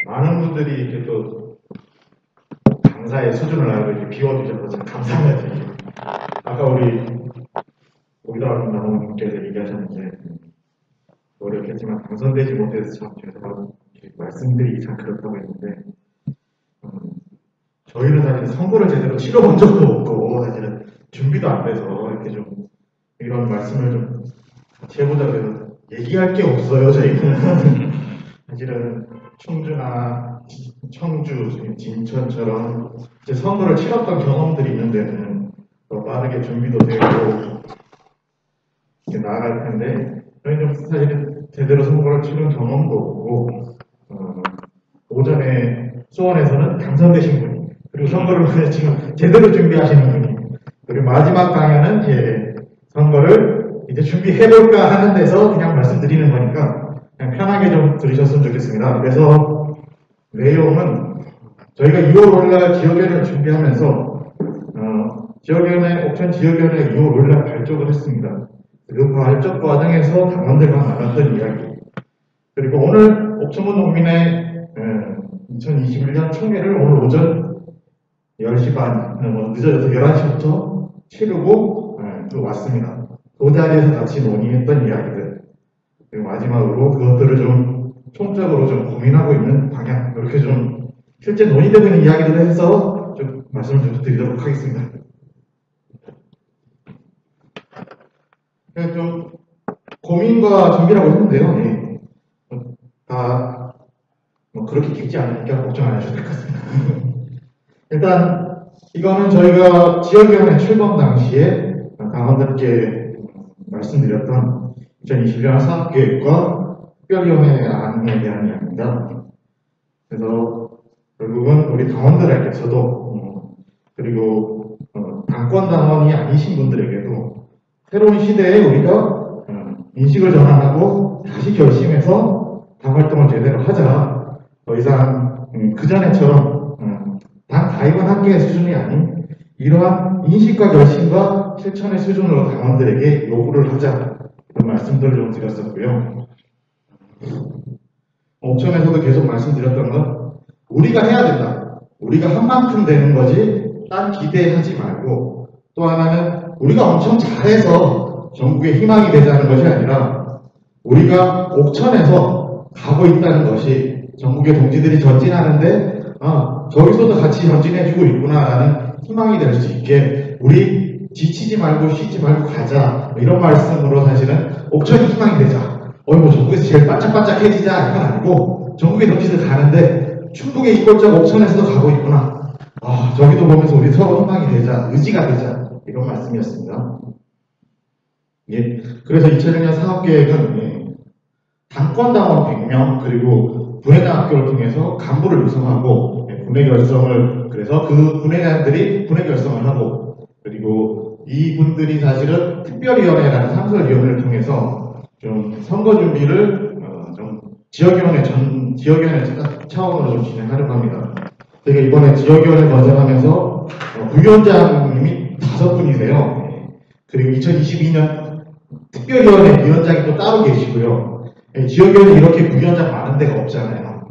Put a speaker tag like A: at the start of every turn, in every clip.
A: 많은 분들이 이렇게 또 강사의 수준을 알고 이렇게 비워주셔서 참 감사하지. 아까 우리 오기다운 나무님께서 얘기하셨는데 노력했지만 당선되지 못해서 참 죄송하고 말씀드리기 참 그렇다고 했는데 저희는 사실 선거를 제대로 치러본 적도 없고 사실은 준비도 안 돼서 이렇게 좀 이런 말씀을 좀 같이 해보자고 해서 얘기할 게 없어요. 저희는 사실은 충주나 청주, 진천처럼 이제 선거를 치렀던 경험들이 있는 데는 더 빠르게 준비도 되고 이렇게 나아갈 텐데 저희는 사실은 제대로 선거를 치른 경험도 없고 오전에 수원에서는 당선되신 분이 그리고 선거를 지금 제대로 준비하시는 분이 그리고 마지막 강연은 이제 선거를 이제 준비해볼까 하는 데서 그냥 말씀드리는 거니까 그냥 편하게 좀 들으셨으면 좋겠습니다. 그래서 내용은 저희가 2월 5일날 지역위원회를 준비하면서 지역위원회, 옥천 지역위원회 2월 5일날 발족을 했습니다. 그 발족 과정에서 당원들과 나눴던 이야기 그리고 오늘 옥천군 농민의 2021년 총회를 오늘 오전 10시 반, 늦어져서 11시부터 치르고 또 왔습니다. 그 자리에서 같이 논의했던 이야기들 그리고 마지막으로 그것들을 좀 총적으로 좀 고민하고 있는 방향 이렇게 좀 실제 논의되고 있는 이야기들을 해서 좀 말씀을 좀 드리도록 하겠습니다. 좀 고민과 준비라고 했는데요. 네. 다 그렇게 깊지 않으니까 걱정 안 하셔도 될 것 같습니다. 일단 이거는 저희가 지역위원회 출범 당시에 당원들께 말씀드렸던 2021년 사업계획과 특별위원회 안에 대한 이야기입니다. 그래서 결국은 우리 당원들에게서도 그리고 당권 당원이 아니신 분들에게도 새로운 시대에 우리가 인식을 전환하고 다시 결심해서 당 활동을 제대로 하자. 더 이상 그전에처럼 당 가입은 학계의 수준이 아닌 이러한 인식과 결심과 실천의 수준으로 당원들에게 요구를 하자. 그런 말씀들을 좀 드렸었고요. 옥천에서도 계속 말씀드렸던 건 우리가 해야 된다. 우리가 한 만큼 되는 거지 딴 기대하지 말고 또 하나는 우리가 엄청 잘해서 전국의 희망이 되자는 것이 아니라 우리가 옥천에서 가고 있다는 것이 전국의 동지들이 전진하는데 저기서도 같이 전진해주고 있구나라는 희망이 될 수 있게 우리 지치지 말고 쉬지 말고 가자 이런 말씀으로 사실은 옥천이 희망이 되자 뭐 전국에서 제일 반짝반짝해지자 이건 아니고 전국의 동지들 가는데 충북의 이골적 옥천에서도 가고 있구나 저기도 보면서 우리 서로 희망이 되자 의지가 되자 이런 말씀이었습니다. 예, 그래서 2001년 사업계획은 당권당원 100명 그리고 분회장 학교를 통해서 간부를 구성하고 분회결성을 그래서 그 분회장들이 분회결성을 하고 그리고 이분들이 사실은 특별위원회라는 상설위원회를 통해서 좀 선거 준비를 좀 지역위원회 차원으로 좀 진행하려고 합니다. 제가 이번에 지역위원회 거정하면서 부위원장님이 5분이세요. 그리고 2022년 특별위원회 위원장이 또 따로 계시고요. 지역위원회 이렇게 부위원장 많은 데가 없잖아요.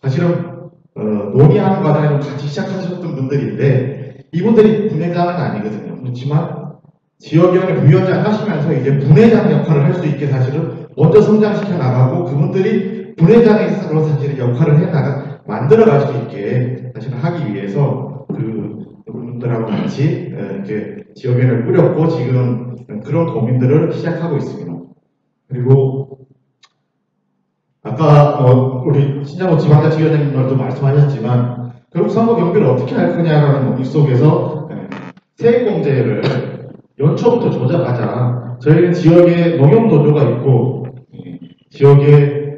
A: 사실은 논의하는 과정에 좀 같이 시작하셨던 분들인데 이분들이 분회장은 아니거든요. 그렇지만 지역위원회 부위원장 하시면서 이제 분회장 역할을 할 수 있게 사실은 먼저 성장시켜 나가고 그분들이 분회장으로 사실은 역할을 만들어갈 수 있게 사실은 하기 위해서 그분들하고 같이 이렇게 지역위원회를 꾸렸고 지금 그런 고민들을 시작하고 있습니다. 그리고 아까 우리 신장호 지방자치위원장님도 말씀하셨지만 결국 선거 경비를 어떻게 할 거냐라는 논의 속에서 세액공제를 연초부터 조작하자. 저희는 지역에 농협노조가 있고 지역에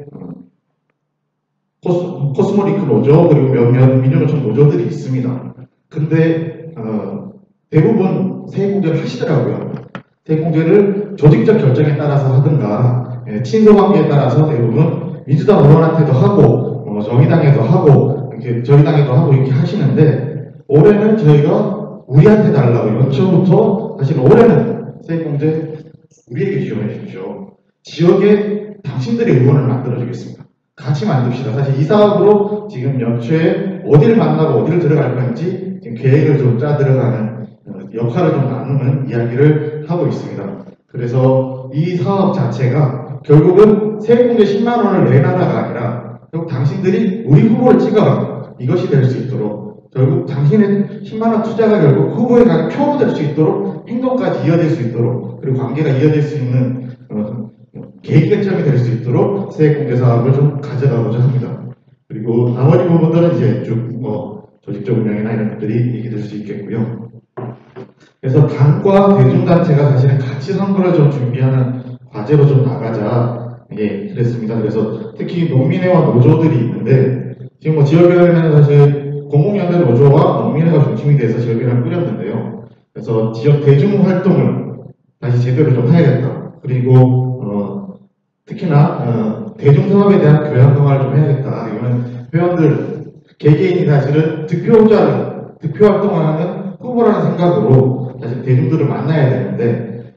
A: 코스모리크 노조 그리고 몇몇 민주노총 노조들이 있습니다. 근데 대부분 세액공제를 하시더라고요. 세액공제를 조직적 결정에 따라서 하든가 친소관계에 따라서 대부분 민주당 의원한테도 하고 정의당에도 하고 이렇게 저희 당에도 하고 이렇게 하시는데 올해는 저희가 우리한테 달라고 연초부터 사실 올해는 세액공제 우리에게 지원해 주십시오. 지역에 당신들의 의원을 만들어 주겠습니다. 같이 만듭시다. 사실 이 사업으로 지금 연초에 어디를 만나고 어디를 들어갈 건지 지금 계획을 좀 짜 들어가는 역할을 좀 나누는 이야기를 하고 있습니다. 그래서 이 사업 자체가 결국은 세액공제 10만 원을 내놔라가 아니라 결국 당신들이 우리 후보를 찍어라. 이것이 될 수 있도록 결국 당신의 10만 원 투자가 결국 후보에 가는 표로 될 수 있도록 행동까지 이어질 수 있도록 그리고 관계가 이어질 수 있는 계기점이 될 수 있도록 세액공제 사업을 좀 가져가고자 합니다. 그리고 나머지 부분들은 이제 쭉 조직적 운영이나 이런 것들이 얘기될 수 있겠고요. 그래서 당과 대중단체가 사실은 같이 선거를 좀 준비하는 과제로 좀 나가자 그랬습니다. 그래서 특히 농민회와 노조들이 있는데 지금 지역위원회는 사실 공공연대 노조와 농민회가 중심이 돼서 지역위원회를 꾸렸는데요. 그래서 지역 대중 활동을 다시 제대로 좀 해야겠다. 그리고 특히나 대중사업에 대한 교양 강화를 좀 해야겠다. 이거는 회원들 개개인이 사실은 득표 활동하는 후보라는 생각으로 사실 대중들을 만나야 되는데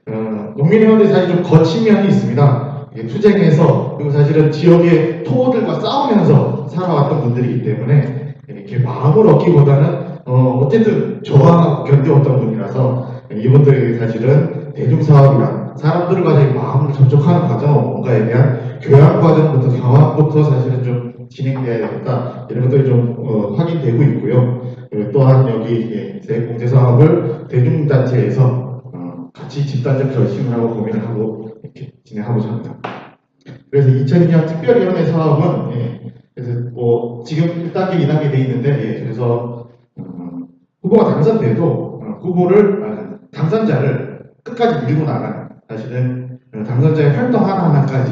A: 농민회원들이 사실 좀 거친 면이 있습니다. 투쟁해서 그리고 사실은 지역의 토호들과 싸우면서 살아왔던 분들이기 때문에 이렇게 마음을 얻기보다는 어쨌든 저항하고 견뎌왔던 분이라서 이분들이 사실은 대중사업이나 사람들과 마음을 접촉하는 과정, 뭔가에 대한 교양 과정부터 경험부터 사실은 좀 진행되어야겠다 이런 것들이 좀 확인되고 있고요. 또한 여기 세액공제 사업을 대중단체에서 같이 집단적 결심을 하고 고민을 하고 이렇게 진행하고자 합니다. 그래서 2002년 특별위원회 사업은 그래서 지금 1단계, 2단계 돼 있는데 그래서 후보가 당선돼도 당선자를 끝까지 밀고 나가는 사실은 당선자의 활동 하나하나까지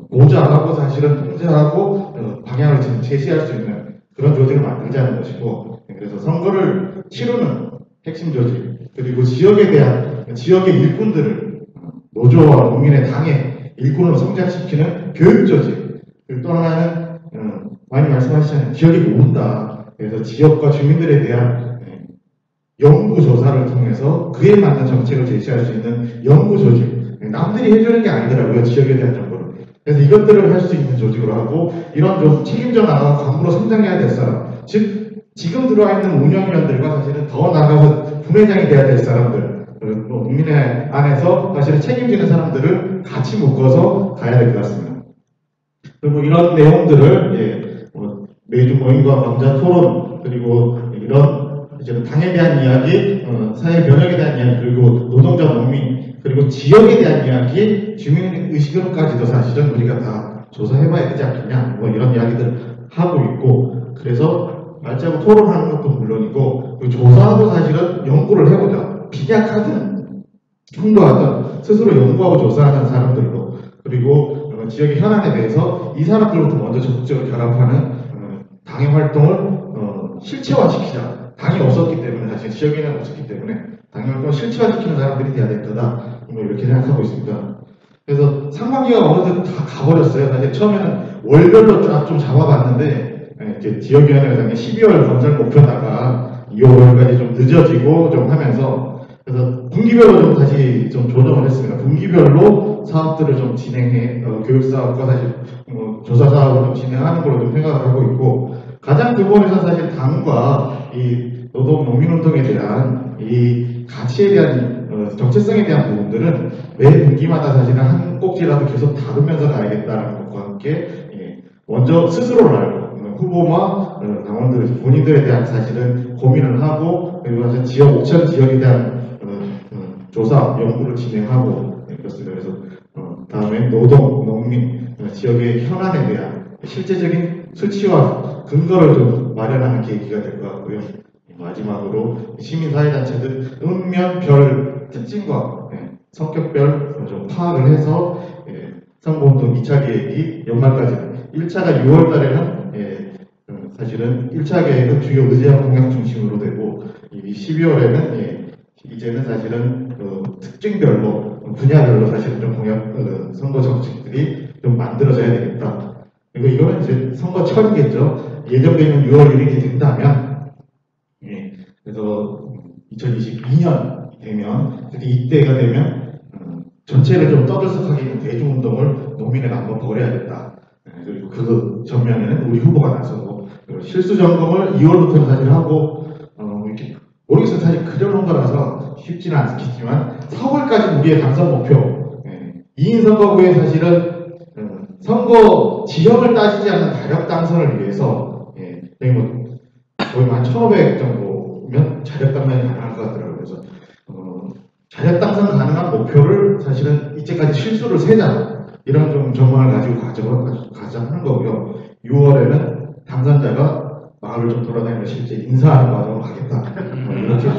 A: 보좌하고 사실은 통제하고 방향을 지금 제시할 수 있는 그런 조직을 만들자는 것이고 그래서 선거를 치르는 핵심 조직 그리고 지역에 대한 지역의 일꾼들을 노조와 농민의 당의 일꾼으로 성장시키는 교육 조직 그리고 또 하나는 많이 말씀하시잖아요. 지역이 모은다. 그래서 지역과 주민들에 대한 연구조사를 통해서 그에 맞는 정책을 제시할 수 있는 연구조직 남들이 해주는 게 아니더라고요. 지역에 대한 정보를. 그래서 이것들을 할 수 있는 조직으로 하고 이런 좀 책임져 나가고 간부로 성장해야 될 사람 즉 지금 들어와 있는 운영위원들과 사실은 더 나가서 부회장이 돼야 될 사람들 국민회 안에서 사실은 책임지는 사람들을 같이 묶어서 가야 될 것 같습니다. 그리고 이런 내용들을 매주 모임과 강좌 토론 그리고 이런 당에 대한 이야기, 사회 변혁에 대한 이야기, 그리고 노동자, 농민, 그리고 지역에 대한 이야기, 주민 의식으로까지도 사실은 우리가 다 조사해봐야 되지 않겠냐, 이런 이야기들 하고 있고, 그래서 말자고 토론하는 것도 물론이고, 그 조사도 사실은 연구를 해보자. 빈약하든 홍보하든 스스로 연구하고 조사하는 사람들로, 그리고 지역의 현안에 대해서 이 사람들부터 먼저 적극적으로 결합하는 당의 활동을 실체화시키자. 당이 없었기 때문에 사실 지역에는 없었기 때문에 당의 활동을 실체화시키는 사람들이 돼야 될 거다. 이렇게 생각하고 있습니다. 그래서 상반기가 어느새 다 가버렸어요. 사실 처음에는 월별로 쫙 좀 잡아봤는데 이제 지역위원회가 12월 건설 목표다가 2월까지 좀 늦어지고 좀 하면서 그래서 분기별로 좀 다시 좀 조정을 했습니다. 분기별로 사업들을 좀 진행해 교육사업과 사실 조사 사업을 좀 진행하는 걸로 좀 생각을 하고 있고 가장 근본에서 사실 당과 이 노동 농민운동에 대한 이 가치에 대한 정체성에 대한 부분들은 매 분기마다 사실은 한 꼭지라도 계속 다루면서 가야겠다는 것과 함께 먼저 스스로를 알고 후보와 당원들 본인들에 대한 사실은 고민을 하고 그리고 사실 지역 옥천 지역에 대한 조사 연구를 진행하고 그렇습니다. 그래서 다음에 노동 농민 지역의 현안에 대한 실제적인 수치와 근거를 좀 마련하는 계기가 될 것 같고요. 마지막으로 시민사회단체들 읍면별 특징과 성격별 좀 파악을 해서 선거운동 2차 계획이 연말까지 1차가 6월 달에는 사실은 1차 계획은 주요 의제와 공약 중심으로 되고 이 12월에는 이제는 사실은 특징별로 분야별로 사실은 좀 공약 선거 정책들이 좀 만들어져야 되겠다. 그리고 이거는 이제 선거철이겠죠. 예정되어 있는 6월 1일이 된다면 그래서 2022년 되면 이때가 되면 전체를 좀 떠들썩하게 있는 대중운동을 농민회가 한번 벌여야겠다. 그리고 그 전면에는 우리 후보가 나서고, 실수 점검을 2월부터는 사실 하고, 이렇게 모르겠어요. 사실 그려놓은 거라서 쉽지는 않겠지만 4월까지 우리의 당선 목표. 2인 선거구에 사실은 선거 지형을 따지지 않는 다력 당선을 위해서 거의 한 1,500 정도면 자력 당선이 가능할 것 같더라고요. 그래서 자력 당선 가능한 목표를 사실은 이제까지 실수를 세자, 이런 좀 전망을 가지고 가자 하는 거고요. 6월에는 당선자가 마을을 좀 돌아다니며 실제 인사하는 과정으로 가겠다. 이렇게 좀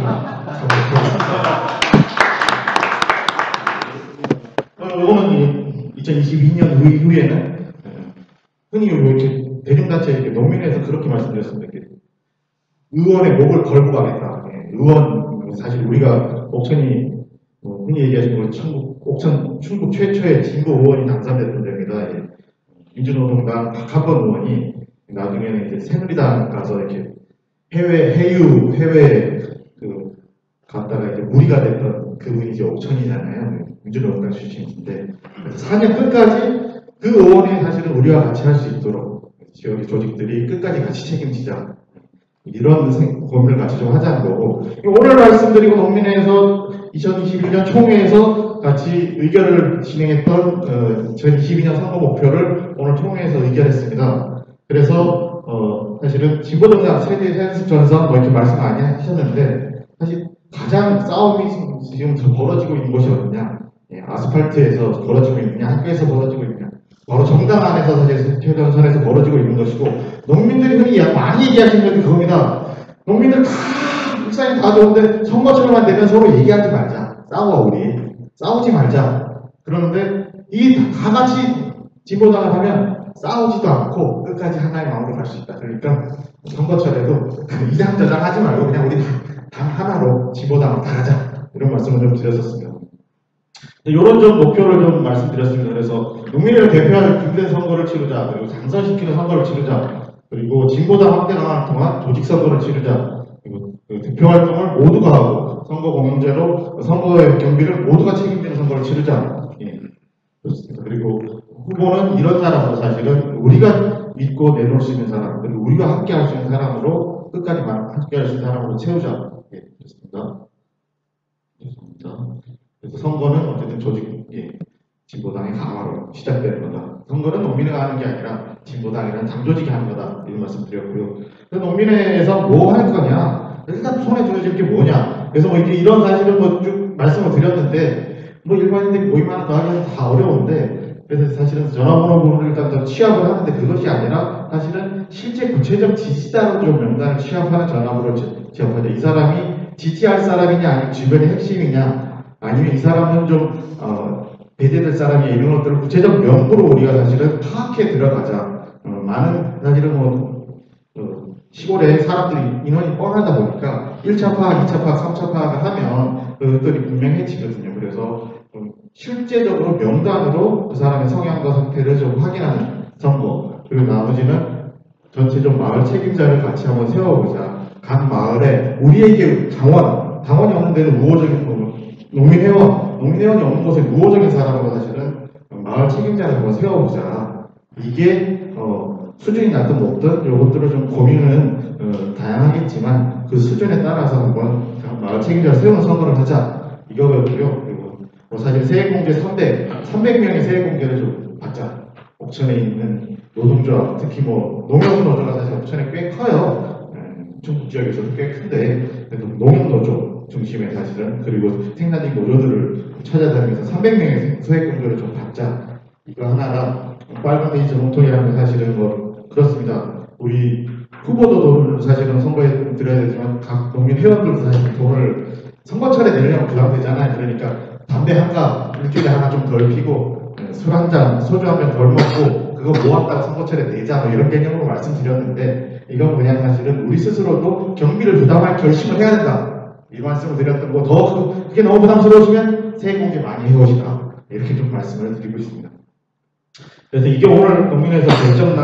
A: 이거는 2022년 이후에는 흔히 이렇게 대중단체 이렇게 농민에서 그렇게 말씀드렸습니다. 의원의 목을 걸고 가겠다. 의원 사실 우리가 옥천이 흔히 얘기하시는 충북 최초의 진보 의원이 당선됐던 데입니다. 민주노동당 박한번 의원이 나중에는 이제 새누리당 가서 이렇게 해외 갔다가 이제 무리가 됐던 그분이 이제 옥천이잖아요. 민주노동당 출신인데, 그래서 4년 끝까지 그 의원이 사실은 우리와 같이 할 수 있도록 지역의 조직들이 끝까지 같이 책임지자, 이런 고민을 같이 좀 하자는 거고, 오늘 말씀드리고 농민회에서 2021년 총회에서 같이 의결을 진행했던 2022년 선거 목표를 오늘 총회에서 의결했습니다. 그래서 사실은 진보정당 세대 세습 전선 이렇게 말씀 많이 하셨는데, 사실 가장 싸움이 지금 벌어지고 있는 곳이 어디냐? 아스팔트에서 벌어지고 있느냐, 학교에서 벌어지고 있느냐, 바로 정당 안에서 사실 최전선에서 벌어지고 있는 것이고, 농민들이 흔히 많이 얘기하시는 것이 그겁니다. 농민들 다 국산이 다 좋은데 선거철만 되면 서로 얘기하지 말자, 싸우지 말자. 그러는데 이 다 같이 진보당을 하면 싸우지도 않고 끝까지 하나의 마음으로 갈 수 있다. 그러니까 선거철에도 이장저장 하지 말고 그냥 우리 당 하나로 진보당을 다 하자, 이런 말씀을 좀 드렸었습니다. 이런 좀 목표를 좀 말씀드렸습니다. 그래서 농민을 대표하는 중대 선거를 치르자, 그리고 당선시키는 선거를 치르자, 그리고 진보당 확대강화를 통한 조직 선거를 치르자, 그리고 대표 활동을 모두가 하고 선거 공영제로 선거의 경비를 모두가 책임지는 선거를 치르자. 그렇습니다. 그리고 후보는 이런 사람으로, 사실은 우리가 믿고 내놓을 수 있는 사람, 그리고 우리가 함께 할 수 있는 사람으로, 끝까지 함께 할 수 있는 사람으로 채우자. 그렇습니다. 죄송합니다. 그래서 선거는 어쨌든 진보당의 강화로 시작되는 거다. 선거는 농민회가 하는 게 아니라 진보당이라는 당조직이 하는 거다, 이런 말씀 드렸고요. 그래서 농민회에서 뭐 할 거냐? 일단 손에 쥐어질 게 뭐냐? 그래서 이런 사실은 쭉 말씀을 드렸는데, 일반인들이 모임하는 거 하기는 다 어려운데, 그래서 사실은 전화번호를 일단 좀 취합을 하는데, 그것이 아니라 사실은 실제 구체적 지지자로 좀 명단을 취합하는 전화번호를 취합하죠. 이 사람이 지지할 사람이냐, 아니면 주변의 핵심이냐, 아니면 이 사람은 좀 배제될 사람이, 이런 것들을 구체적 명부로 우리가 사실은 파악해 들어가자. 많은 사실은 시골에 사람들이 인원이 뻔하다 보니까 1차 파악, 2차 파악, 3차 파악을 하면 그것들이 분명해지거든요. 그래서 실제적으로 명단으로 그 사람의 성향과 상태를 좀 확인하는 선거, 그리고 나머지는 전체 좀 마을 책임자를 같이 한번 세워보자. 각 마을에 우리에게 당원이 없는 데는 우호적인 농민회원이 없는 곳에 우호적인 사람으로 사실은 마을 책임자를 한번 세워보자. 이게 수준이 낮든 높든 이것들을 좀 고민은 다양하겠지만 그 수준에 따라서 한번 마을 책임자를 세우는 선거를 하자, 이거였고요. 그리고 사실 세액공제 300명의 세액공제를 좀 받자. 옥천에 있는 노동조합, 특히 농협노조가 사실 옥천에 꽤 커요. 중국 지역에서도 꽤 큰데, 그래도 농협노조 중심의 사실은, 그리고 생산직 노조들을 찾아다니면서 300명의 세액공제를 좀 받자. 이거 하나가 빨간 페이지 공통이라는 사실은 그렇습니다. 우리 후보도 돈을 사실은 선거에 드려야 되지만 각 농민 회원들도 사실 돈을 선거철에 내려면 부담되잖아요. 그러니까 담배 한갑 일주일에 하나 좀 덜 피고 술 한 잔, 소주 한 잔 덜 먹고 그거 모았다가 선거철에 내자, 이런 개념으로 말씀드렸는데, 이건 그냥 사실은 우리 스스로도 경비를 부담할 결심을 해야 된다, 이 말씀을 드렸던 거. 그게 너무 부담스러우시면 세액공제 많이 해오시라, 이렇게 좀 말씀을 드리고 있습니다. 그래서 이게 오늘 농민회에서 사실은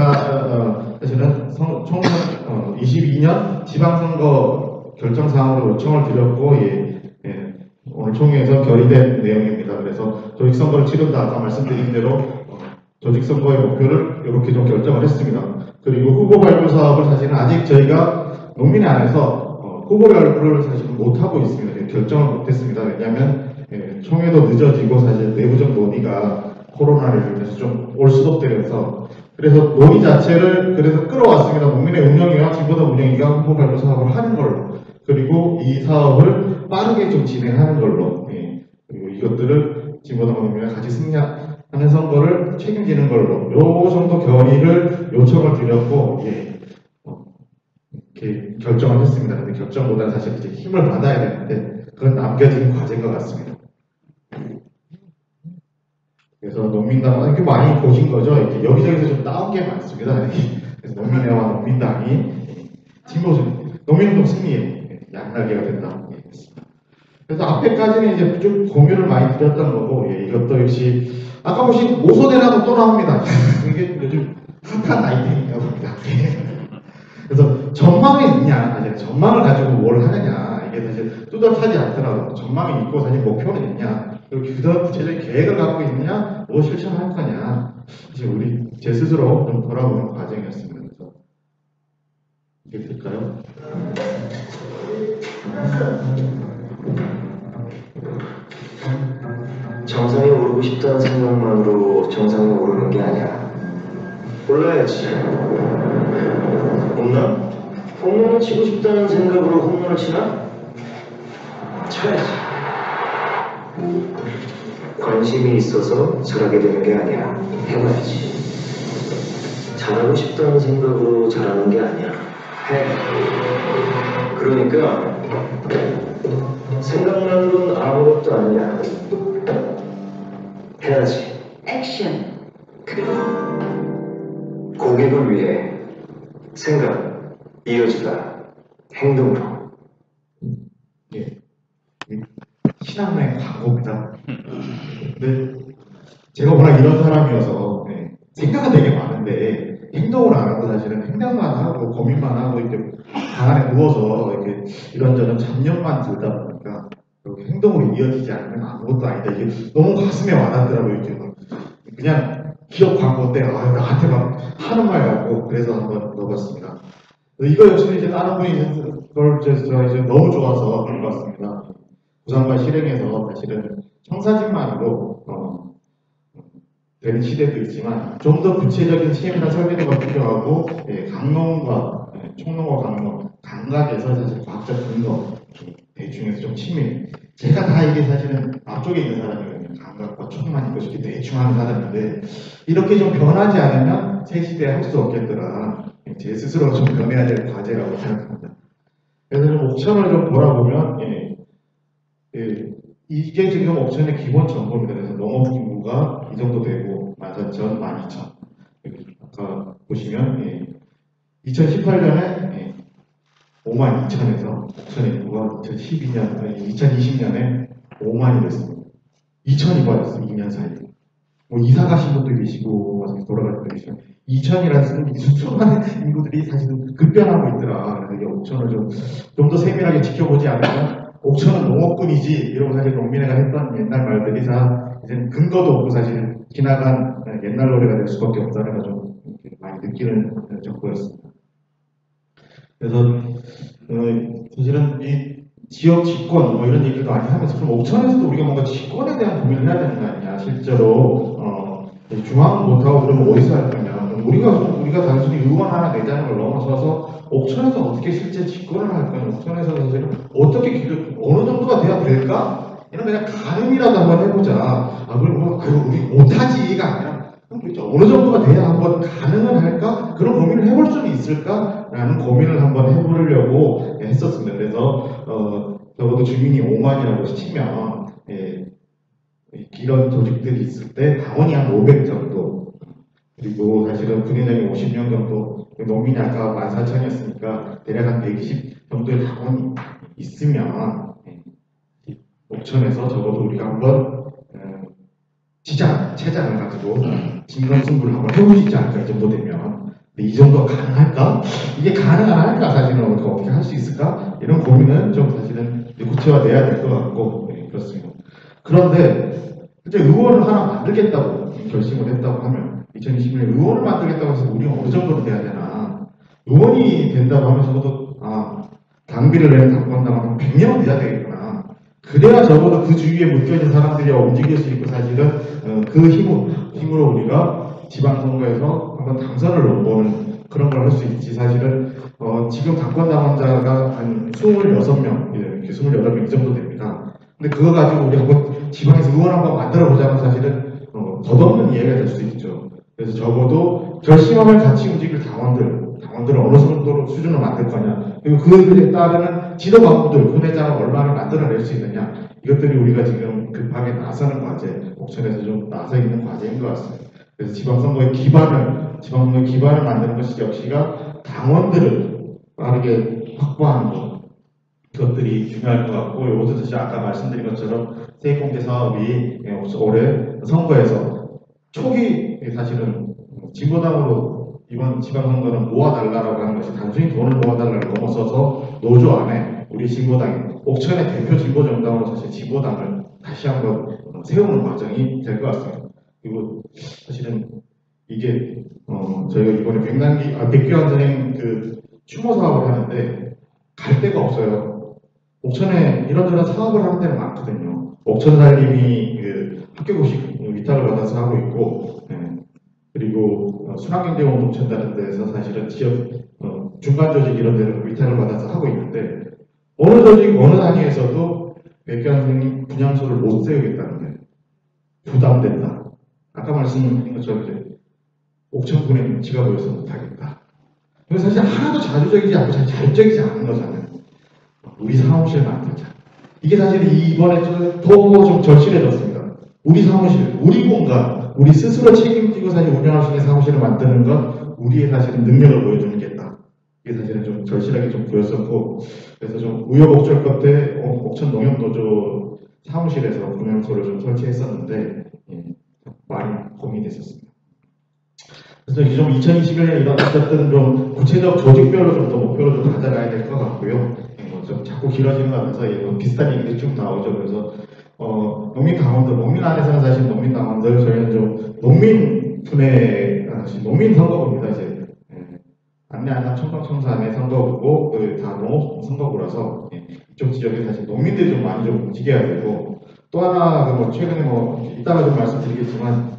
A: 22년 지방선거 결정사항으로 요청을 드렸고, 오늘 총회에서 결의된 내용입니다. 그래서 조직선거를 치른다, 아까 말씀드린 대로 조직 선거의 목표를 이렇게 좀 결정을 했습니다. 그리고 후보 발굴 사업을 사실은 아직 저희가 농민회 안에서 후보 발굴을 사실은 못하고 있습니다. 결정을 못했습니다. 왜냐하면 총회도 늦어지고 사실 내부적 논의가 코로나를 인해서 좀 올스톱되면서 그래서 논의 자체를 그래서 끌어왔습니다. 농민회 운영위와 진보당 운영위가 후보 발굴 사업을 하는 걸로 그리고 이 사업을 빠르게 좀 진행하는 걸로 그리고 이것들을 진보당 운영위가 같이 승리하는 선거를 책임지는 걸로 요 정도 결의를 요청을 드렸고 이렇게 결정을 했습니다. 근데 결정보다는 사실 이제 힘을 받아야 되는데 그건 남겨진 과제인 것 같습니다. 그래서 농민당 이렇게 많이 보신 거죠. 이렇게 여기저기서 좀 나온 게 많습니다. 그래서 농민회와 농민당이 농민운동 승리에 양날개가 된다. 그래서 앞에까지는 이제 좀 공유를 많이 드렸던 거고 이것도 역시 아까 보신 오소대라도 또 나옵니다. 이게 요즘 핫한 아이템인가 봅니다. 그래서 전망이 있냐, 사실 전망을 가지고 뭘 하느냐 이게 사실 뚜렷하지 않더라도 전망이 있고 사실 목표는 있냐, 그리고 구체적인 계획을 갖고 있느냐, 뭐 실천할 거냐, 사실 제 스스로 좀 돌아보는 과정이었습니다. 그래서 이게 될까요?
B: 정상에 오르고 싶다는 생각만으로 정상에 오르는 게 아니야. 올라야지. 홈런? 홈런을 치고 싶다는 생각으로 홈런을 치나? 쳐야지. 관심이 있어서 잘하게 되는 게 아니야. 해봐야지. 잘하고 싶다는 생각으로 잘하는 게 아니야. 해. 그러니까 생각만으로는 아무것도 아니야. 해야지.
C: 액션.
B: 고객을 위해 생각 이어지다 행동으로.
A: 신앙의 광고입니다. 근데 제가 워낙 이런 사람이어서 생각은 되게 많은데 행동을 안 하고 사실은 생각만 하고 고민만 하고 이렇게 방 안에 누워서 이렇게 이런저런 잡념만 들다 보니까 행동으로 이어지지 않으면 아무것도 아니다. 이게 너무 가슴에 와닿더라고요. 이게 그냥 기업 광고 때 나한테 막 하는 말 같고 그래서 한번 넣어봤습니다. 이거 역시 이제 다른 분이 그걸 제가 이제 너무 좋아서 넣어봤습니다. 부산과 실행에서 사실은 청사진만으로 되는 시대도 있지만 좀 더 구체적인 체험이나 설계도가 필요하고 강농과 총농과 강농 감각에서 사실 과학적 근거 대충해서 좀 친밀. 제가 다 이게 사실은 앞쪽에 있는 사람이거든요. 감각과 촉만 있고 싶게 대충 하는 사람인데 이렇게 좀 변하지 않으면 새 시대에 할 수 없겠더라. 제 스스로 좀 변해야 될 과제라고 생각합니다. 그래서 좀 옥천을 좀 돌아보면 이게 지금 옥천의 기본 정보입니다. 그래서 농업 인구가 이 정도 되고 14,000, 12,000. 아까 보시면 2018년에 52,000에서 옥천의 인구가 2020년에 5만이 됐습니다. 2,000이 빠졌어요. 2년 사이에. 뭐 이사 가신 분도 계시고 돌아가신 분도 계시고 2,000이라는 수많은 인구들이 사실은 급변하고 있더라. 그래서 이게 옥천을 좀 더 세밀하게 지켜보지 않으면 옥천은 농업군이지 이러고 사실 농민회가 했던 옛날 말들이 다 이제 근거도 없고 사실 지나간 옛날 노래가 될 수밖에 없다는 걸 좀 많이 느끼는 정보였습니다. 그래서 사실은 이 지역 집권 뭐 이런 얘기도 많이 하면서 그럼 옥천에서도 우리가 뭔가 집권에 대한 고민을 해야 되는 거 아니냐. 실제로 중앙은 못하고 그러면 어디서 할 거냐. 우리가 단순히 의원 하나 내자는 걸 넘어서서 옥천에서 어떻게 실제 집권을 할 거냐. 옥천에서 사실은 어떻게 어느 정도가 돼야 될까? 이런 그냥 가늠이라도 한번 해보자. 그리고 우리 못하지가 아니라 어느 정도가 돼야 한번 가능은 할까? 그런 고민을 해볼 수는 있을까? 라는 고민을 한번 해보려고 했었습니다. 그래서 적어도 주민이 5만이라고 치면 이런 조직들이 있을 때 당원이 한 500 정도, 그리고 사실은 군인장이 50명 정도, 농민이 아까 14,000이었으니까 대략 한 120 정도의 당원이 있으면 옥천에서 적어도 우리가 한번 체장을 가지고 진검승부를 한번 해볼 수 있지 않을까. 이 정도 되면. 근데 이 정도가 가능할까? 이게 가능 안 할까? 사실은 어떻게 할 수 있을까? 이런 고민은 좀 사실은 구체화돼야 될 것 같고 그렇습니다. 그런데 이제 의원을 하나 만들겠다고 결심을 했다고 하면 2020년에 의원을 만들겠다고 해서 우리가 어느 정도로 돼야 되나. 의원이 된다고 하면 적어도, 당비를 내는 당권당은 100년은 돼야 되겠구나. 그래야 적어도 그 주위에 묶여있는 사람들이 움직일 수 있고, 사실은 그 힘으로 우리가 지방선거에서 한번 당선을 넘보는 그런 걸 할 수 있지. 사실은 지금 당권당원자가 한 26명, 이렇게 28명 이 정도 됩니다. 근데 그거 가지고 우리 한번 지방에서 의원 한번 만들어 보자면 사실은 덧없는 이해가 될 수 있죠. 그래서 적어도 결심하면 같이 움직일 당원들을 어느 정도로 수준으로 만들 거냐, 그리고 그들에 따르는 지도 간부들, 부회장을 얼마나 만들어낼 수 있느냐, 이것들이 우리가 지금 급하게 나서는 과제, 옥천에서 좀 나서 있는 과제인 것 같습니다. 그래서 지방선거의 기반을 만드는 것이 역시가 당원들을 빠르게 확보하는 것, 그것들이 중요할 것 같고, 이것도 사실 아까 말씀드린 것처럼 세액공제 사업이 올해 선거에서 초기 사실은 진보당으로 이번 지방선거는 모아달라고 하는 것이 단순히 돈을 모아달라를 넘어서서 노조 안에 우리 진보당이 옥천의 대표 진보정당으로 사실 진보당을 다시 한번 세우는 과정이 될 것 같습니다. 그리고 사실은 이게 저희가 이번에 백규환 선생님 그 추모 사업을 하는데 갈 데가 없어요. 옥천에 이런저런 사업을 하는 데는 많거든요. 옥천살림이 그 학교급식 위탁을 받아서 하고 있고, 그리고 순환경제원 옥천 다른 데에서 사실은 지역 중간 조직 이런 데를 위탁을 받아서 하고 있는데, 어느 조직 어느 단위에서도 백규환 선생님 분향소를 못 세우겠다는 게 부담된다. 아까 말씀드린 것처럼 이제 옥천군의 지가 보여서 못하겠다. 그래서 사실 하나도 자주적이지 않고 잘 자율적이지 않은 거잖아요. 우리 사무실 만들자. 이게 사실 이번에 더 절실해졌습니다. 우리 사무실, 우리 공간, 우리 스스로 책임지고 사실 운영할 수 있는 사무실을 만드는 건 우리의 사실은 능력을 보여주는 게다. 이게 사실은 좀 절실하게 좀 보였었고, 그래서 좀 우여곡절 끝에 옥천 농협노조 사무실에서 분향소를 좀 설치했었는데, 많이 고민했었습니다. 그래서 이제 좀 2021년에 일어났던 좀 구체적 조직별로 좀 더 목표를 좀 가져가야 될 것 같고요. 좀 자꾸 길어지는 거 하면서 비슷한 얘기들이 쭉 나오죠. 그래서 농민당원들, 농민 안에서는 사실 농민당원들, 저희는 좀 농민분의 농민 선거구입니다. 이제 안내안남 청방청산의 선거구고 다 농업 선거구라서 이쪽 지역에 사실 농민들이 좀 많이 좀 움직여야 되고, 또 하나 최근에 이따가 좀 말씀드리겠지만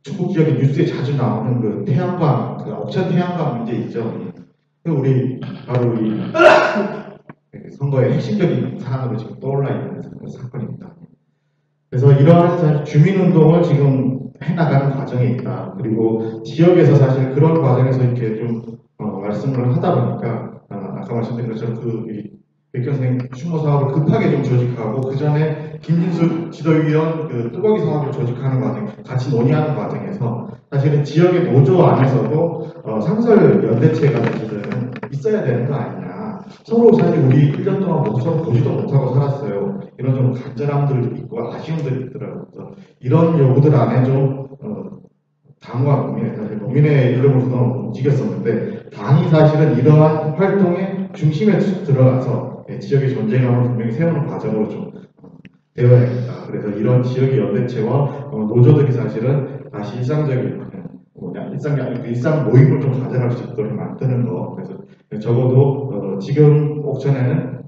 A: 중국 지역의 뉴스에 자주 나오는 그 태양광, 그 옥천 태양광 문제 있죠. 우리 바로 우리 선거의 핵심적인 사안으로 지금 떠올라 있는 사건입니다. 그래서 이러한 주민운동을 지금 해나가는 과정에 있다. 그리고 지역에서 사실 그런 과정에서 이렇게 좀 말씀을 하다 보니까 아까 말씀드린 것처럼 백현 선생님 추모 사업을 급하게 좀 조직하고, 그 전에 김진수 지도위원 그 뚜벅이 사업을 조직하는 과정, 같이 논의하는 과정에서 사실은 지역의 노조 안에서도 상설 연대체가 사실은 있어야 되는 거 아니냐. 서로 사실 우리 1년 동안 서로 보지도 못하고 살았어요. 이런 좀 간절함들도 있고 아쉬움들이 있더라고요. 그래서 이런 요구들 안에 좀 당과 농민의 이름으로 그동안 움직였었는데, 당이 사실은 이러한 활동의 중심에 들어가서 지역의 존재감을 분명히 세우는 과정으로 좀 되어야겠다. 그래서 이런 지역의 연대체와 노조들이 사실은 다시 일상적인 일상이 아니고 일상 모임을 좀 가져갈 수 있도록 만드는 거. 그래서 적어도 지금 옥천에는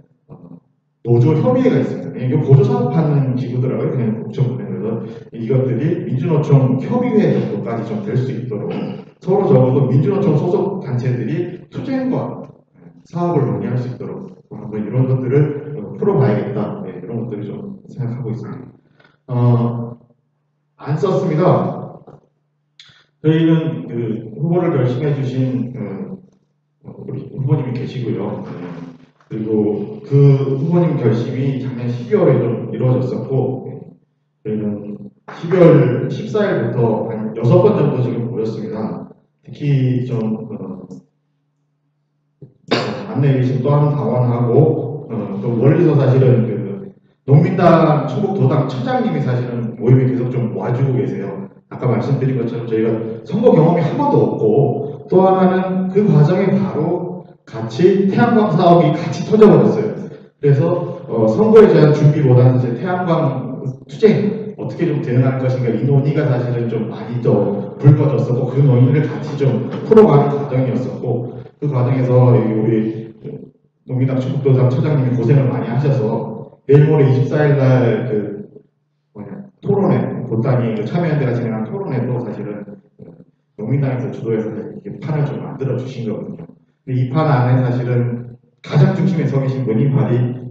A: 노조 협의회가 있습니다. 이게 보조 사업하는 기구더라고요. 그냥 옥천군에. 그래서 이것들이 민주노총 협의회 정도까지 좀 될 수 있도록 서로 적어도 민주노총 소속 단체들이 투쟁과 사업을 논의할 수 있도록 한번 이런 것들을 풀어봐야겠다. 이런 것들을 좀 생각하고 있습니다. 안 썼습니다. 저희는 그 후보를 결심해 주신 우리 후보님이 계시고요. 그리고 그 후보님 결심이 작년 12월에 좀 이루어졌었고, 저희는 12월 14일부터 한 6번 정도 지금 모였습니다. 특히 좀 안내해 주신 또한 당원하고 또 멀리서 사실은 그 농민당 충북도당 처장님이 사실은 모임에 계속 좀 와주고 계세요. 아까 말씀드린 것처럼 저희가 선거 경험이 한 번도 없고, 또 하나는 그 과정에 바로 같이 태양광 사업이 같이 터져버렸어요. 그래서 선거에 대한 준비보다는 이제 태양광 투쟁, 어떻게 좀 대응할 것인가 이 논의가 사실은 좀 많이 더 불거졌었고 그 논의를 같이 좀 풀어가는 과정이었었고 그 과정에서 우리 농민당 충북도당 처장님이 고생을 많이 하셔서 내일 모레 24일 날 토론회, 본당이 참여연대가 진행한 토론회도 사실은 농민당에서 주도해서 이렇게 판을 좀 만들어 주신 거거든요. 근데 이 판 안에 사실은 가장 중심에 서 계신 분이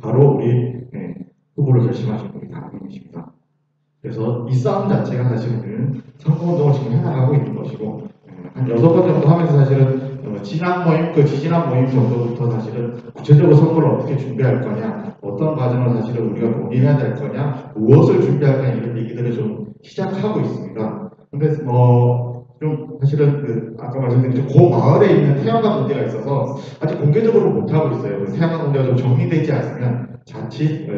A: 바로 우리 후보를 결심하신 분이 당원님이십니다. 그래서 이 싸움 자체가 사실은 선거운동을 지금 해나가고 있는 것이고 한 6번 정도 하면서 사실은 지난 모임, 그 지지난 모임 정도부터 사실은 구체적으로 선거를 어떻게 준비할 거냐, 어떤 과정을 사실은 우리가 논의해야 될 거냐, 무엇을 준비할 거냐 이런 얘기들을 좀 시작하고 있습니다. 근데 좀 사실은 아까 말씀드린 그 마을에 있는 태양광 문제가 있어서 아직 공개적으로 못 하고 있어요. 태양광 문제가 좀 정리되지 않으면 자칫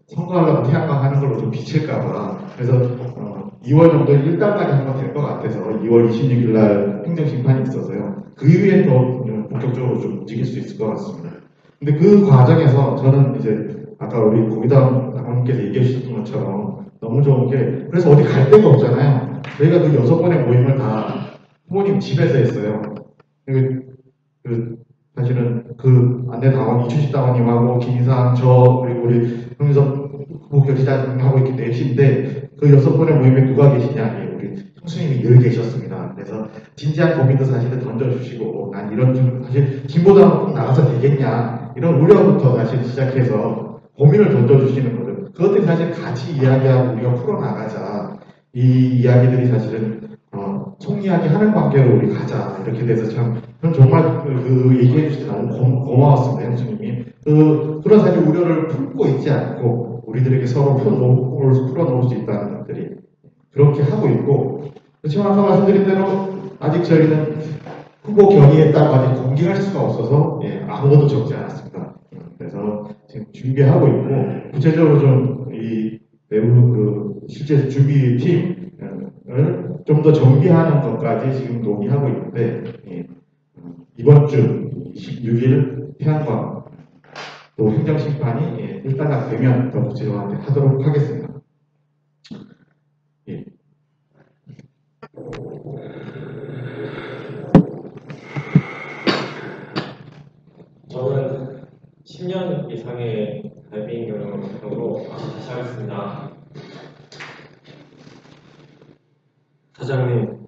A: 선거하려고 태양광 하는 걸로 좀 비칠까봐. 그래서 2월 정도 일단까지 하면 될 것 같아서 2월 26일 날 행정심판이 있어서요. 그 이후에 더 본격적으로 좀 움직일 수 있을 것 같습니다. 근데 그 과정에서 저는 이제 아까 우리 고기당 당원님께서 얘기해 주셨던 것처럼 너무 좋은 게 그래서 어디 갈 데가 없잖아요. 저희가 그 6번의 모임을 다 후보님 집에서 했어요. 사실은 그 안내 당원 이춘식 당원님하고 김인상 저 그리고 우리 홍유석 후보 결의자님하고 이렇게 넷인데 그 6번의 모임에 누가 계시냐? 우리 형수님이 늘 계셨습니다. 그래서 진지한 고민도 사실은 던져주시고 난 이런 좀 사실 김보다는 꼭 나가서 되겠냐 이런 우려부터 사실 시작해서 고민을 던져주시는 거죠. 그것들이 사실 같이 이야기하고 우리가 풀어나가자. 이 이야기들이 사실은 속이야기 하는 관계로 우리 가자 이렇게 돼서 참 저는 정말 그 얘기해 주실 때 너무 고마웠습니다. 형수님이 그런 사실 우려를 풀고 있지 않고 우리들에게 서로 풀어놓을 수 있다는 것들이 그렇게 하고 있고 그렇지만 아까 말씀드린 대로 아직 저희는 후보 견의했다고 아직 공개할 수가 없어서 아무것도 적지 않았습니다. 그래서 지금 준비하고 있고 구체적으로 좀 이 내부 실제 준비팀을 좀 더 정비하는 것까지 지금 논의하고 있는데 이번 주 26일 태양광 또 행정심판이 일단 되면 더 구체적으로 하도록 하겠습니다.
C: 저는 10년 이상의 달빙 경영을 바탕으로 다시 하겠습니다.
D: 사장님,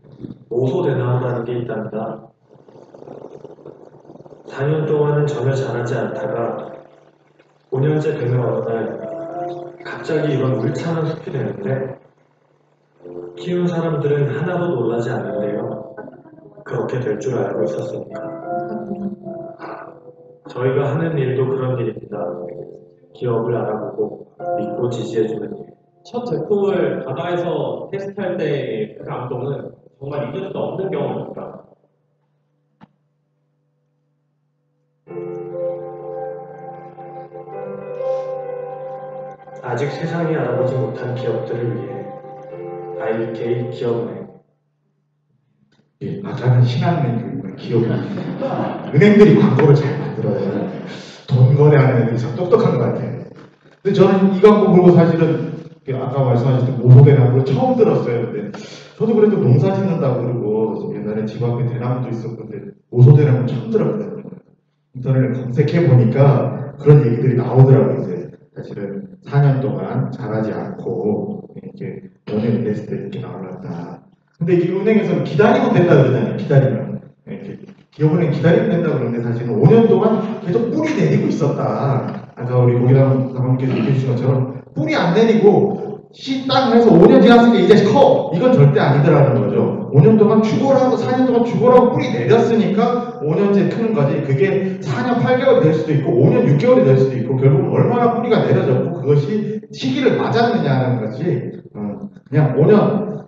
D: 오소대나무라는 게 있답니다. 4년 동안은 전혀 자라지 않다가 5년째 되는 어느 날 갑자기 이런 울창한 숲이 되는데 키운 사람들은 하나도 놀라지 않는데요. 그렇게 될 줄 알고 있었습니까? 저희가 하는 일도 그런 일입니다. 기업을 알아보고 믿고 지지해주는 일.
C: 첫 제품을 바다에서 테스트할 때의 그 감동은 정말 잊을 수 없는 경험입니다.
D: 아직 세상이 알아보지 못한 기업들을 위해 IBK 기업은행.
A: 아까는 신한은행 기업이 은행들이 광고를 잘 만들어요. 돈 거래하는 애들이 참 똑똑한 것 같아요. 근데 저는 이 광고 보고 사실은 아까 말씀하셨던 모소대나무를 처음 들었어요. 근데 저도 그래도 농사 짓는다고 그러고 옛날에 집 앞에 대나무도 있었는데 모소대나무 처음 들었거든요. 인터넷에 검색해 보니까 그런 얘기들이 나오더라고요. 이제 사실은 4년 동안 자라지 않고 이렇게 연예인 됐을 때 이렇게 나올랐다. 근데 이 은행에서는 기다리면 된다 그러잖아요. 기다리면. 기업은행 기다리면 된다 그러는데 사실은 5년 동안 계속 뿌리 내리고 있었다. 아까 우리 고기당 당원께서 얘기해 주신 것처럼 뿌리 안 내리고 씨 땅 해서 5년 지났으니까 이제 커. 이건 절대 아니더라는 거죠. 5년 동안 죽어라고 4년 동안 죽어라고 뿌리 내렸으니까 5년째 크는 거지. 그게 4년 8개월이 될 수도 있고 5년 6개월이 될 수도 있고 결국은 얼마나 뿌리가 내려졌고 그것이 시기를 맞았느냐는 것이 그냥 5년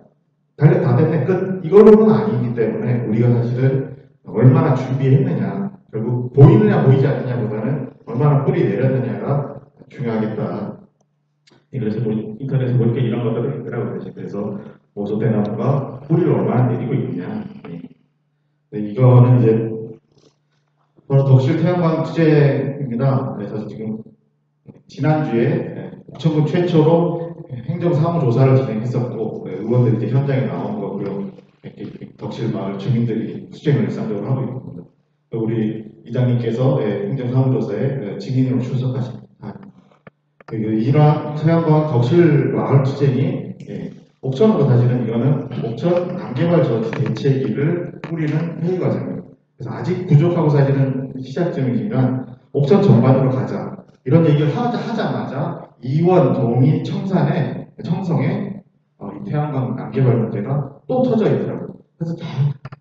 A: 달력 다 됐네 끝 이걸로는 아니기 때문에 우리가 사실은 얼마나 준비했느냐 결국 보이느냐 보이지 않느냐보다는 얼마나 뿌리 내렸느냐가 중요하겠다. 그래서 인터넷에 보니까 이런 것들을 있더라고요. 그래서 모소대나무가 뿌리를 얼마나 내리고 있느냐. 이거는 이제 바로 덕실 태양광 투쟁입니다. 그래서 지금 지난주에 옥천군 최초로 행정사무조사를 진행했었고 의원들이 이제 현장에 나온 거고요. 덕실마을 주민들이 수행을 일상적으로 하고 있습니다. 우리 이장님께서 행정사무조사에 증인으로 출석하십니다. 그리고 이러한 서양과 덕실마을 투쟁이 옥천으로 사실은 이거는 옥천 남개발 저지 대책위를 꾸리는 회의 과정입니다. 그래서 아직 부족하고 사실은 시작점이지만 옥천 전반으로 가자 이런 얘기를 하자마자 이원, 동이, 청성에 이 태양광 남개발 문제가 또 터져 있더라고요. 그래서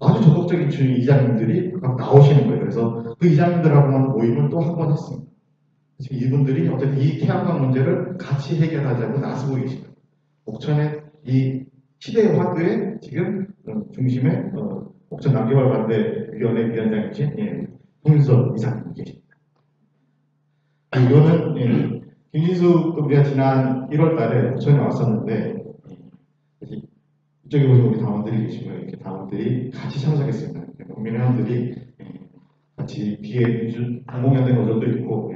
A: 아주 적극적인 이장님들이 막 나오시는 거예요. 그래서 그 이장님들하고만 모임을 또 한 번 했습니다. 지금 이분들이 어쨌든 이 태양광 문제를 같이 해결하자고 나서고 계십니다. 옥천의 이 시대의 화두에 지금 중심에 옥천 남개발 반대위원회 위원장이신 홍윤석 이사님이 계십니다. 이거는 김진수 우리가 지난 1월 달에 옥천에 왔었는데 이쪽에 보시면 우리 당원들이 계시고요. 이렇게 당원들이 같이 참석했습니다. 국민의원들이 같이 뒤에 공공연대 노조도 있고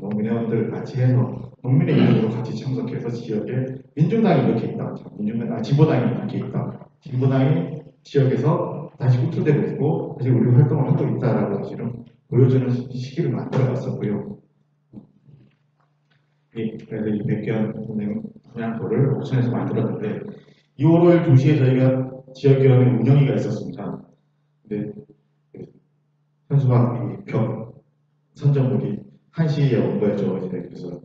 A: 농민회원들 같이 해서 농민의 이름으로 같이 참석해서 지역에 민중당이 이렇게 있다, 진보당이 이렇게 있다, 진보당이 지역에서 다시 후퇴되고 있고 다시 우리 활동을 하고 있다라고 사실은 보여주는 시기를 만들어갔었고요. 그래서 이 백견 분양소를 옥천에서 만들었는데 2월 5일 2시에 저희가 지역위원회 운영위가 있었습니다. 근데 현수막 벽 선정물이 1시에 온 거였죠. 이제 그래서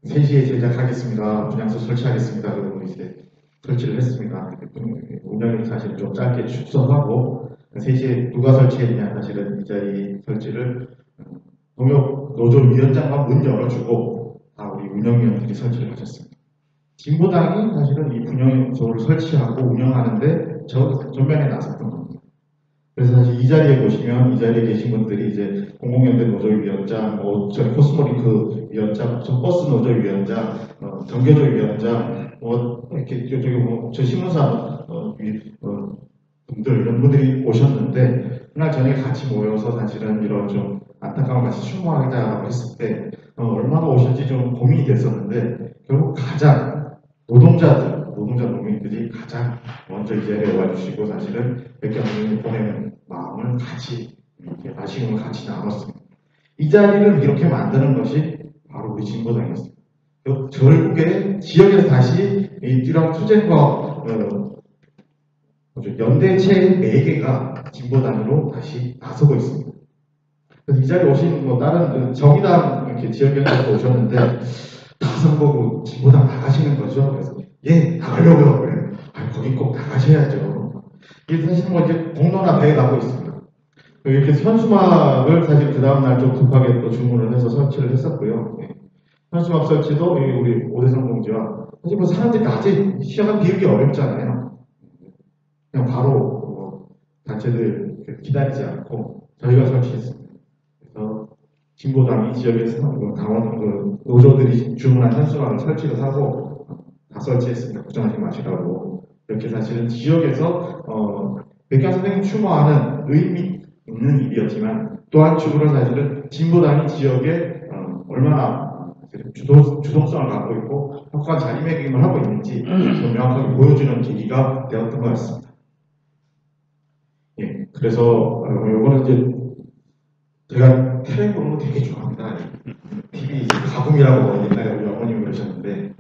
A: 3시에 제작하겠습니다. 분양소 설치하겠습니다. 그러고 이제 설치를 했습니다. 운영이 사실 좀 짧게 축소하고 3시에 누가 설치했냐 사실은 이 자리 설치를 농협 노조위원장과 문 열어주고 다 우리 운영위원들이 설치를 하셨습니다. 진보당이 사실은 이 분양소를 설치하고 운영하는데 전면에 나섰던 겁니다. 그래서 사실 이 자리에 보시면 이 자리에 계신 분들이 이제 공공연대 노조위원장, 저희 코스모링크 위원장, 저 버스 노조위원장, 정교조위원장, 이렇게 저 신문사 분들 이런 분들이 오셨는데 그날 저녁에 같이 모여서 사실은 이런 좀 안타까운 같이 추모하자고 했을 때 얼마나 오실지 좀 고민이 됐었는데 결국 가장 노동자 농민들이 가장 먼저 이 자리에 와주시고 사실은 백경님이 보내는 마음을 같이 아쉬움을 같이 나눴습니다. 이 자리를 이렇게 만드는 것이 바로 우리 진보당이었습니다. 결국에 지역에서 다시 이런 투쟁과 연대체 4개가 진보당으로 다시 나서고 있습니다. 그래서 이 자리에 오신 다른 정의당 이렇게 지역위원장도 오셨는데 다 선거고 진보당 나가시는 거죠. 그래서 나가려고요. 그래. 거기 꼭 나가셔야죠. 이게 사실 이제 공론화 돼 가고 있습니다. 이렇게 현수막을 사실 그 다음날 좀 급하게 또 주문을 해서 설치를 했었고요. 현수막 설치도 우리 오대성 공지와 사실 사람들이 낮에 시야가 비우기 어렵잖아요. 그냥 바로 단체들 기다리지 않고 저희가 설치했습니다. 그래서 진보당이 지역에서 당원 노조들이 주문한 현수막을 설치를 하고 다 설치했습니다. 걱정하지 마시라고. 이렇게 사실은 지역에서 백현 선생님 추모하는 의미 있는 일이었지만 또한 주로 사실은 진보당이 지역에 얼마나 주동성을 갖고 있고 확고한 자리매김을 하고 있는지 명확하게 보여주는 계기가 되었던 것 같습니다. 그래서 이거는 이제 제가 TV 보는 거 되게 좋아합니다. TV 가금이라고 옛날에 우리 어머님이 그러셨는데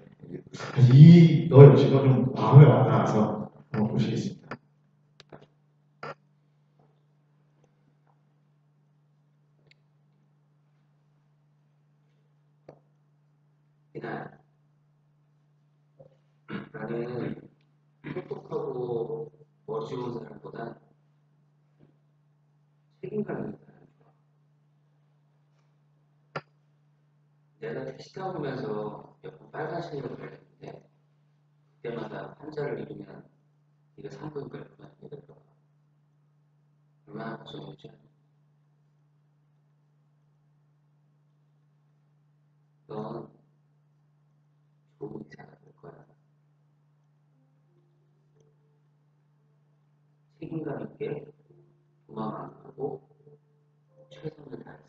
A: 너 역시도 좀 마음에 와닿아서 한번 보시겠습니다.
B: 나는 똑똑하고 멋지운 사람보다 책임감 있는 사람 좋아. 내가 택시 타고 보면서 옆에 빨간 신호를 걸렸는데 그때마다 환자를 잃으면 네가 3분 걸리면 되겠다. 얼마나 걱정했지? 넌 좋은 의사가 될 거야. 책임감 있게 도망 안 가고 최선을 다했어.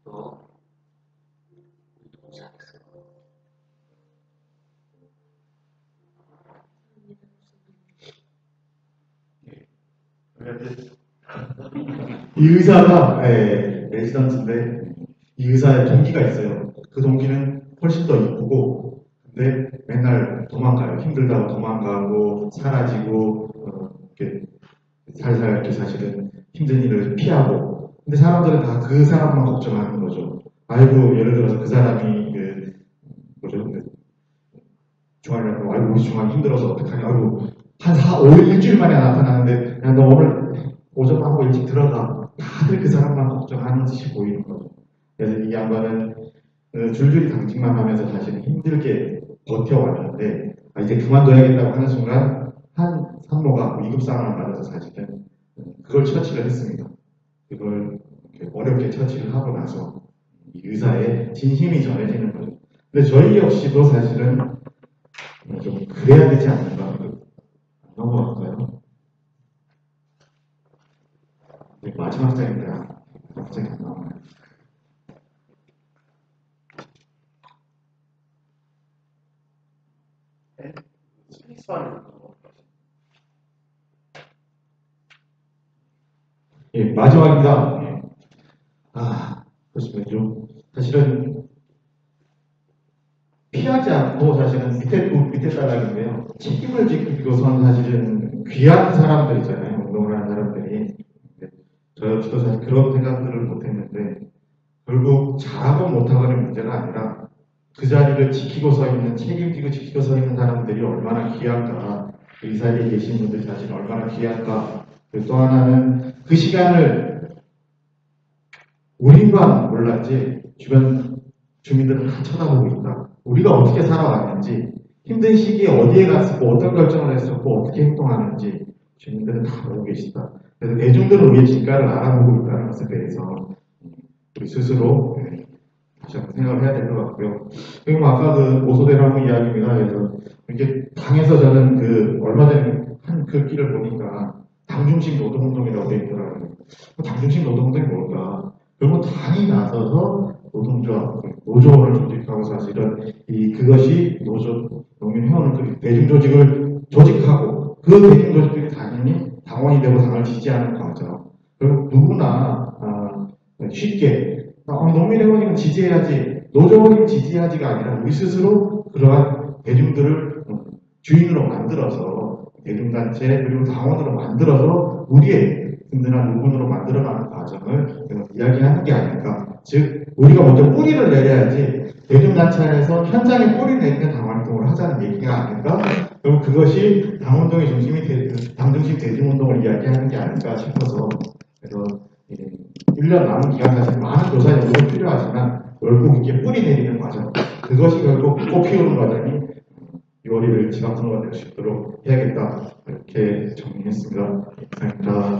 B: 너
A: 이 의사가 레지던트인데 이 의사의 동기가 있어요. 그 동기는 훨씬 더 이쁘고 근데 맨날 도망가요. 힘들다고 도망가고 사라지고 이렇게 살살 이렇게 사실은 힘든 일을 피하고 근데 사람들은 다 그 사람만 걱정하는 거죠. 아이고 예를 들어서 그 사람이 그 뭐죠? 중환이라고 아이고 우리 중환 힘들어서 어떡하냐 아이고 한 5일 일주일 만에 나타나는데 야 너 오늘 오전 하고 일찍 들어가 다들 그 사람만 걱정하는 듯이 보이는 거죠. 그래서 이 양반은 줄줄이 당직만 하면서 사실 힘들게 버텨왔는데 이제 그만둬야겠다고 하는 순간 한 산모가 위급상황을 받아서 사실은 그걸 처치를 했습니다. 그걸 어렵게 처치를 하고 나서 이 의사의 진심이 전해지는 거죠. 근데 저희 역시도 사실은 좀 그래야 되지 않는가. 넘어갈까요? 마지막 장입니다. 갑자기 안 나오네요. 예, 마지막입니다. 예. 그렇습니다. 사실은 피하지 않고 사실은 밑에 딸락인데요. 책임을 지고선 사실은 귀한 사람들 있잖아요. 운동을 하는 사람들이. 저 역시도 사실 그런 생각들을 못했는데 결국 잘하고 못하고는 문제가 아니라 그 자리를 지키고 서 있는 책임지고 지키고 서 있는 사람들이 얼마나 귀한가. 이 자리에 계신 분들 사실 얼마나 귀한가. 또 하나는 그 시간을 우리만 몰랐지 주변 주민들은 다 쳐다보고 있다. 우리가 어떻게 살아왔는지 힘든 시기에 어디에 갔었고 어떤 결정을 했었고 어떻게 행동하는지 주민들은 다 보고 계시다. 그래서 대중들은 우리의 진가를 알아보고 있다는 것에 대해서 우리 스스로 다시 한번 생각을 해야 될 것 같고요. 그리고 아까 그 오소대나무 이야기입니다. 그래서 이렇게 당에서 저는 얼마 전에 한 글귀를 보니까 당중심 노동운동이라고 되어 있더라고요. 당중심 노동운동이 뭘까? 결국 당이 나서서 노동조합, 노조원을 조직하고 사실은 그것이 노조, 농민회원을 대중조직을 조직하고 그 대중조직들이 당연히 당원이 되고 당을 지지하는 과정. 그리고 누구나 쉽게 농민회원이면 지지해야지, 노조원이면 지지해야지가 아니라 우리 스스로 그러한 대중들을 주인으로 만들어서 대중단체 그리고 당원으로 만들어서 우리의 든든한 부분으로 만들어가는 과정을 이야기하는 게 아닐까. 즉 우리가 먼저 뿌리를 내려야지 대중단체에서 현장에 뿌리 내리는 당활동을 하자는 얘기가 아닐까. 결국 그것이 당운동의 중심이 당중심 대중운동을 이야기하는 게 아닐까 싶어서 그래서 1년 남은 기간 사실 많은 조사 연구가 필요하지만 결국 이렇게 뿌리 내리는 과정 그것이 결국 꽃 피우는 과정이 6월 1일 지방선거가 될 수 있도록 해야겠다 이렇게 정리했습니다. 감사합니다.